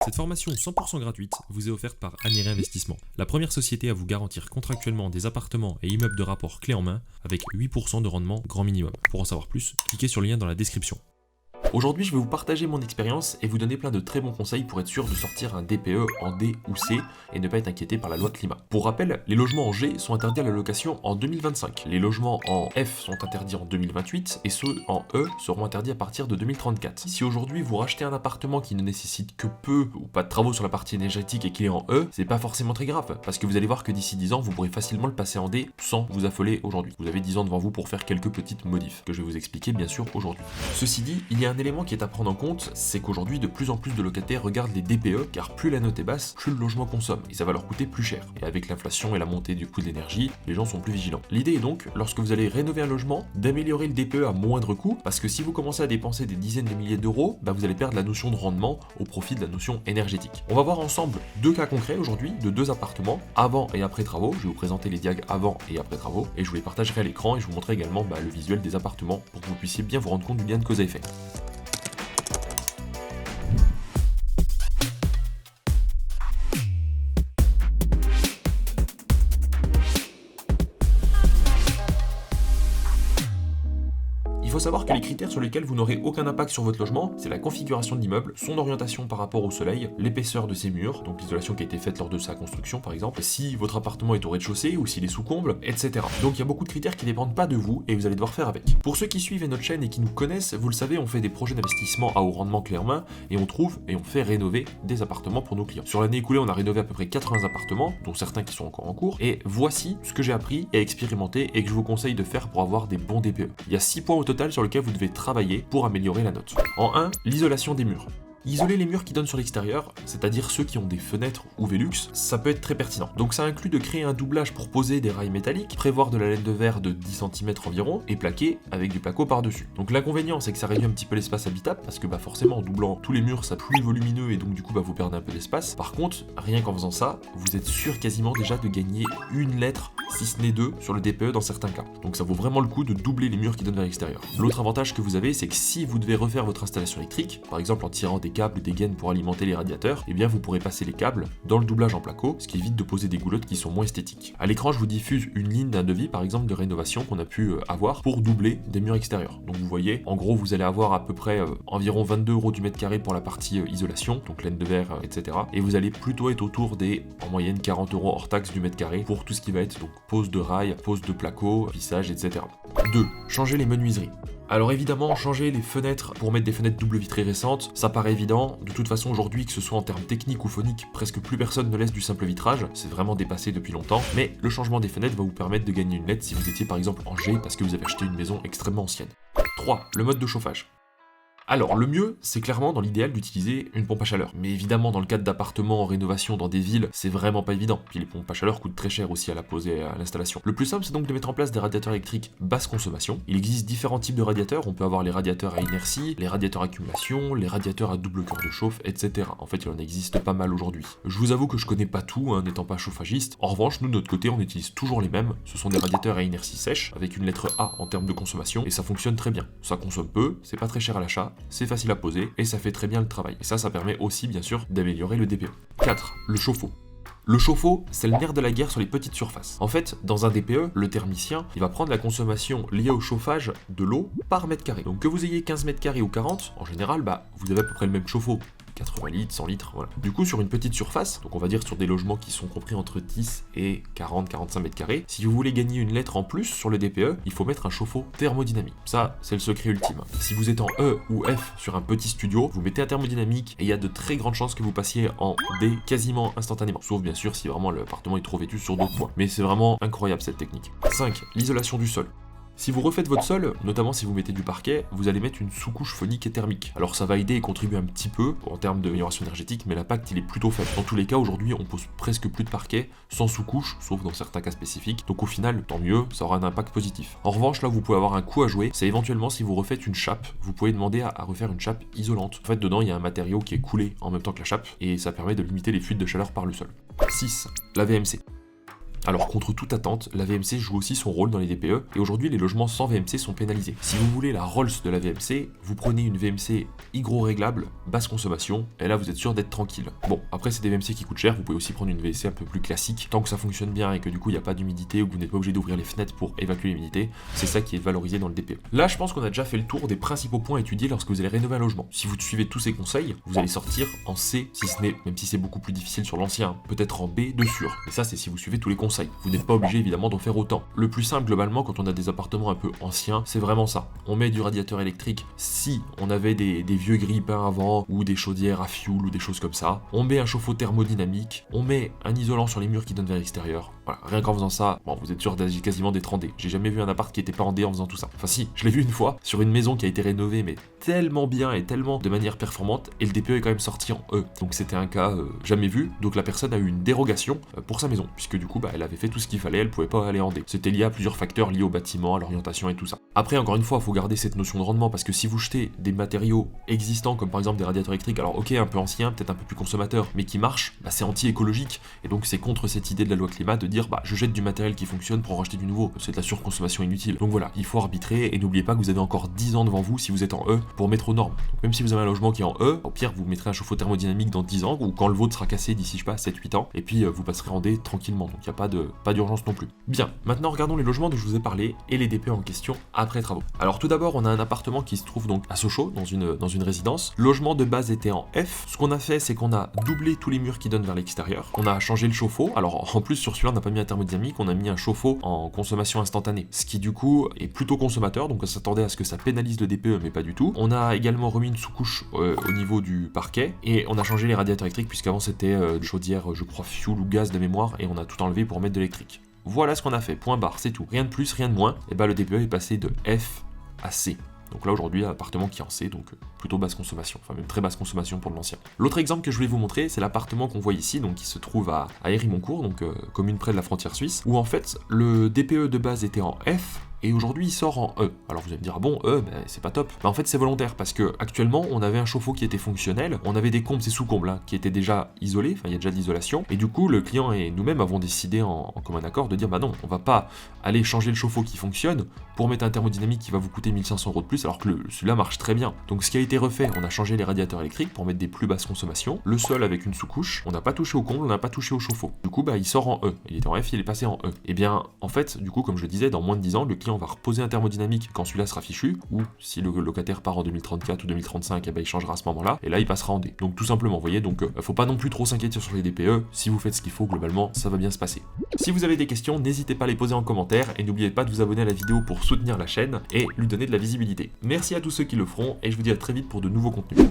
Cette formation 100% gratuite vous est offerte par Anéry Investissement, la première société à vous garantir contractuellement des appartements et immeubles de rapport clé en main avec 8% de rendement grand minimum. Pour en savoir plus, cliquez sur le lien dans la description. Aujourd'hui, je vais vous partager mon expérience et vous donner plein de très bons conseils pour être sûr de sortir un DPE en D ou C et ne pas être inquiété par la loi climat. Pour rappel, les logements en G sont interdits à la location en 2025. Les logements en F sont interdits en 2028 et ceux en E seront interdits à partir de 2034. Si aujourd'hui vous rachetez un appartement qui ne nécessite que peu ou pas de travaux sur la partie énergétique et qu'il est en E, c'est pas forcément très grave parce que vous allez voir que d'ici 10 ans, vous pourrez facilement le passer en D sans vous affoler aujourd'hui. Vous avez 10 ans devant vous pour faire quelques petites modifs que je vais vous expliquer bien sûr aujourd'hui. Ceci dit, il y a un élément qui est à prendre en compte, c'est qu'aujourd'hui de plus en plus de locataires regardent les DPE car plus la note est basse, plus le logement consomme et ça va leur coûter plus cher. Et avec l'inflation et la montée du coût de l'énergie, les gens sont plus vigilants. L'idée est donc, lorsque vous allez rénover un logement, d'améliorer le DPE à moindre coût parce que si vous commencez à dépenser des dizaines de milliers d'euros, vous allez perdre la notion de rendement au profit de la notion énergétique. On va voir ensemble deux cas concrets aujourd'hui de deux appartements avant et après travaux. Je vais vous présenter les diags avant et après travaux et je vous les partagerai à l'écran et je vous montrerai également le visuel des appartements pour que vous puissiez bien vous rendre compte du lien de cause à effet. Il faut savoir que les critères sur lesquels vous n'aurez aucun impact sur votre logement, c'est la configuration de l'immeuble, son orientation par rapport au soleil, l'épaisseur de ses murs, donc l'isolation qui a été faite lors de sa construction par exemple, si votre appartement est au rez-de-chaussée ou s'il est sous comble, etc. Donc il y a beaucoup de critères qui ne dépendent pas de vous et vous allez devoir faire avec. Pour ceux qui suivent notre chaîne et qui nous connaissent, vous le savez, on fait des projets d'investissement à haut rendement clé en main et on trouve et on fait rénover des appartements pour nos clients. Sur l'année écoulée, on a rénové à peu près 80 appartements, dont certains qui sont encore en cours, et voici ce que j'ai appris et expérimenté et que je vous conseille de faire pour avoir des bons DPE. Il y a 6 points au total sur lesquels vous devez travailler pour améliorer la note. En 1, l'isolation des murs. Isoler les murs qui donnent sur l'extérieur, c'est-à-dire ceux qui ont des fenêtres ou Velux, ça peut être très pertinent. Donc ça inclut de créer un doublage pour poser des rails métalliques, prévoir de la laine de verre de 10 cm environ, et plaquer avec du placo par-dessus. Donc l'inconvénient, c'est que ça réduit un petit peu l'espace habitable, parce que forcément en doublant tous les murs, ça plus volumineux et donc du coup vous perdez un peu d'espace. Par contre, rien qu'en faisant ça, vous êtes sûr quasiment déjà de gagner une lettre, si ce n'est deux, sur le DPE dans certains cas. Donc ça vaut vraiment le coup de doubler les murs qui donnent vers l'extérieur. L'autre avantage que vous avez, c'est que si vous devez refaire votre installation électrique, par exemple en tirant des câbles, des gaines pour alimenter les radiateurs, et bien vous pourrez passer les câbles dans le doublage en placo, ce qui évite de poser des goulottes qui sont moins esthétiques. À l'écran, je vous diffuse une ligne d'un devis, par exemple de rénovation qu'on a pu avoir pour doubler des murs extérieurs. Donc vous voyez, en gros, vous allez avoir à peu près environ 22 € du mètre carré pour la partie isolation, donc laine de verre, etc. Et vous allez plutôt être autour des, en moyenne, 40 € hors taxe du mètre carré pour tout ce qui va être donc pose de rails, pose de placo, vissage, etc. 2. Changer les menuiseries. Alors évidemment, changer les fenêtres pour mettre des fenêtres double vitrées récentes, ça paraît évident. De toute façon, aujourd'hui, que ce soit en termes techniques ou phoniques, presque plus personne ne laisse du simple vitrage. C'est vraiment dépassé depuis longtemps. Mais le changement des fenêtres va vous permettre de gagner une lettre si vous étiez par exemple en G parce que vous avez acheté une maison extrêmement ancienne. 3. Le mode de chauffage. Alors le mieux, c'est clairement dans l'idéal d'utiliser une pompe à chaleur. Mais évidemment, dans le cadre d'appartements en rénovation dans des villes, c'est vraiment pas évident. Puis les pompes à chaleur coûtent très cher aussi à la pose et à l'installation. Le plus simple, c'est donc de mettre en place des radiateurs électriques basse consommation. Il existe différents types de radiateurs. On peut avoir les radiateurs à inertie, les radiateurs à accumulation, les radiateurs à double cœur de chauffe, etc. En fait, il en existe pas mal aujourd'hui. Je vous avoue que je connais pas tout, n'étant pas chauffagiste. En revanche, nous de notre côté, on utilise toujours les mêmes. Ce sont des radiateurs à inertie sèche, avec une lettre A en termes de consommation, et ça fonctionne très bien. Ça consomme peu, c'est pas très cher à l'achat, c'est facile à poser, et ça fait très bien le travail. Et ça permet aussi, bien sûr, d'améliorer le DPE. 4. Le chauffe-eau. Le chauffe-eau, c'est le nerf de la guerre sur les petites surfaces. En fait, dans un DPE, le thermicien, il va prendre la consommation liée au chauffage de l'eau par mètre carré. Donc que vous ayez 15 mètres carrés ou 40, en général, vous avez à peu près le même chauffe-eau. 80 litres, 100 litres, voilà. Du coup, sur une petite surface, donc on va dire sur des logements qui sont compris entre 10 et 40-45 mètres carrés, si vous voulez gagner une lettre en plus sur le DPE, il faut mettre un chauffe-eau thermodynamique. Ça, c'est le secret ultime. Si vous êtes en E ou F sur un petit studio, vous mettez un thermodynamique et il y a de très grandes chances que vous passiez en D quasiment instantanément. Sauf bien sûr si vraiment l'appartement est trop vêtu sur d'autres points. Mais c'est vraiment incroyable cette technique. 5. L'isolation du sol. Si vous refaites votre sol, notamment si vous mettez du parquet, vous allez mettre une sous-couche phonique et thermique. Alors ça va aider et contribuer un petit peu en termes d'amélioration énergétique, mais l'impact il est plutôt faible. Dans tous les cas, aujourd'hui, on pose presque plus de parquet sans sous-couche, sauf dans certains cas spécifiques. Donc au final, tant mieux, ça aura un impact positif. En revanche, là, vous pouvez avoir un coup à jouer, c'est éventuellement si vous refaites une chape, vous pouvez demander à refaire une chape isolante. En fait, dedans, il y a un matériau qui est coulé en même temps que la chape, et ça permet de limiter les fuites de chaleur par le sol. 6. La VMC. Alors contre toute attente, la VMC joue aussi son rôle dans les DPE, et aujourd'hui les logements sans VMC sont pénalisés. Si vous voulez la Rolls de la VMC, vous prenez une VMC hygro réglable, basse consommation, et là vous êtes sûr d'être tranquille. Bon, après c'est des VMC qui coûtent cher, vous pouvez aussi prendre une VMC un peu plus classique, tant que ça fonctionne bien et que du coup il n'y a pas d'humidité ou que vous n'êtes pas obligé d'ouvrir les fenêtres pour évacuer l'humidité, c'est ça qui est valorisé dans le DPE. Là je pense qu'on a déjà fait le tour des principaux points à étudier lorsque vous allez rénover un logement. Si vous suivez tous ces conseils, vous allez sortir en C, si ce n'est, même si c'est beaucoup plus difficile sur l'ancien, peut-être en B de sûr. Et ça c'est si vous suivez tous les conseils. Vous n'êtes pas obligé évidemment d'en faire autant. Le plus simple globalement quand on a des appartements un peu anciens, c'est vraiment ça. On met du radiateur électrique si on avait des vieux grille-pains avant ou des chaudières à fioul ou des choses comme ça. On met un chauffe-eau thermodynamique, on met un isolant sur les murs qui donne vers l'extérieur. Voilà, rien qu'en faisant ça, bon, vous êtes sûr d'agir quasiment d'être en D. J'ai jamais vu un appart qui était pas en D en faisant tout ça. Enfin si, je l'ai vu une fois sur une maison qui a été rénovée mais tellement bien et tellement de manière performante et le DPE est quand même sorti en E. Donc c'était un cas jamais vu. Donc la personne a eu une dérogation pour sa maison puisque du coup elle avait fait tout ce qu'il fallait, elle pouvait pas aller en D. C'était lié à plusieurs facteurs liés au bâtiment, à l'orientation et tout ça. Après encore une fois, il faut garder cette notion de rendement parce que si vous jetez des matériaux existants comme par exemple des radiateurs électriques, alors ok un peu anciens, peut-être un peu plus consommateurs, mais qui marchent, c'est anti-écologique et donc c'est contre cette idée de la loi climat de dire je jette du matériel qui fonctionne pour en racheter du nouveau. C'est de la surconsommation inutile. Donc voilà, il faut arbitrer et n'oubliez pas que vous avez encore 10 ans devant vous si vous êtes en E pour mettre aux normes. Donc même si vous avez un logement qui est en E, au pire vous mettrez un chauffe-eau thermodynamique dans 10 ans ou quand le vôtre sera cassé d'ici je sais pas 7-8 ans et puis vous passerez en D tranquilnement. Donc il n'y a pas d'urgence non plus. Bien, maintenant regardons les logements dont je vous ai parlé et les DPE en question après travaux. Alors tout d'abord, on a un appartement qui se trouve donc à Sochaux dans une résidence. Le logement de base était en F. Ce qu'on a fait, c'est qu'on a doublé tous les murs qui donnent vers l'extérieur. On a changé le chauffe-eau. Alors en plus sur celui-là, on n'a pas mis un thermodynamique, on a mis un chauffe-eau en consommation instantanée, ce qui du coup est plutôt consommateur, donc on s'attendait à ce que ça pénalise le DPE, mais pas du tout. On a également remis une sous-couche au niveau du parquet et on a changé les radiateurs électriques puisqu'avant c'était une chaudière, je crois fioul ou gaz de mémoire, et on a tout enlevé pour mettre de l'électrique. Voilà ce qu'on a fait, point barre, c'est tout. Rien de plus, rien de moins. Et le DPE est passé de F à C. Donc là aujourd'hui, un appartement qui est en C, donc plutôt basse consommation, enfin même très basse consommation pour l'ancien. L'autre exemple que je voulais vous montrer, c'est l'appartement qu'on voit ici, donc qui se trouve à Hérimoncourt, donc commune près de la frontière suisse, où en fait le DPE de base était en F, et aujourd'hui il sort en E. Alors vous allez me dire, ah bon, E, c'est pas top. En fait c'est volontaire, parce que actuellement on avait un chauffe-eau qui était fonctionnel, on avait des combles et sous-combles qui étaient déjà isolés, enfin il y a déjà de l'isolation, et du coup le client et nous-mêmes avons décidé en commun accord de dire, non, on va pas aller changer le chauffe-eau qui fonctionne pour mettre un thermodynamique qui va vous coûter 1500 € de plus, alors que celui-là marche très bien. Donc ce qui a été refait, on a changé les radiateurs électriques pour mettre des plus basses consommations, le sol avec une sous-couche, on n'a pas touché au comble, on n'a pas touché au chauffe-eau. Du coup il sort en E, il était en F, il est passé en E. Et bien en fait, du coup comme je le disais, dans moins de 10 ans, le client va reposer un thermodynamique quand celui-là sera fichu, ou si le locataire part en 2034 ou 2035, il changera à ce moment-là, et là il passera en D. Donc tout simplement, vous voyez, donc faut pas non plus trop s'inquiéter sur les DPE, si vous faites ce qu'il faut, globalement, ça va bien se passer. Si vous avez des questions, n'hésitez pas à les poser en commentaire, et n'oubliez pas de vous abonner à la vidéo pour soutenir la chaîne, et lui donner de la visibilité. Merci à tous ceux qui le feront, et je vous dis à très vite pour de nouveaux contenus.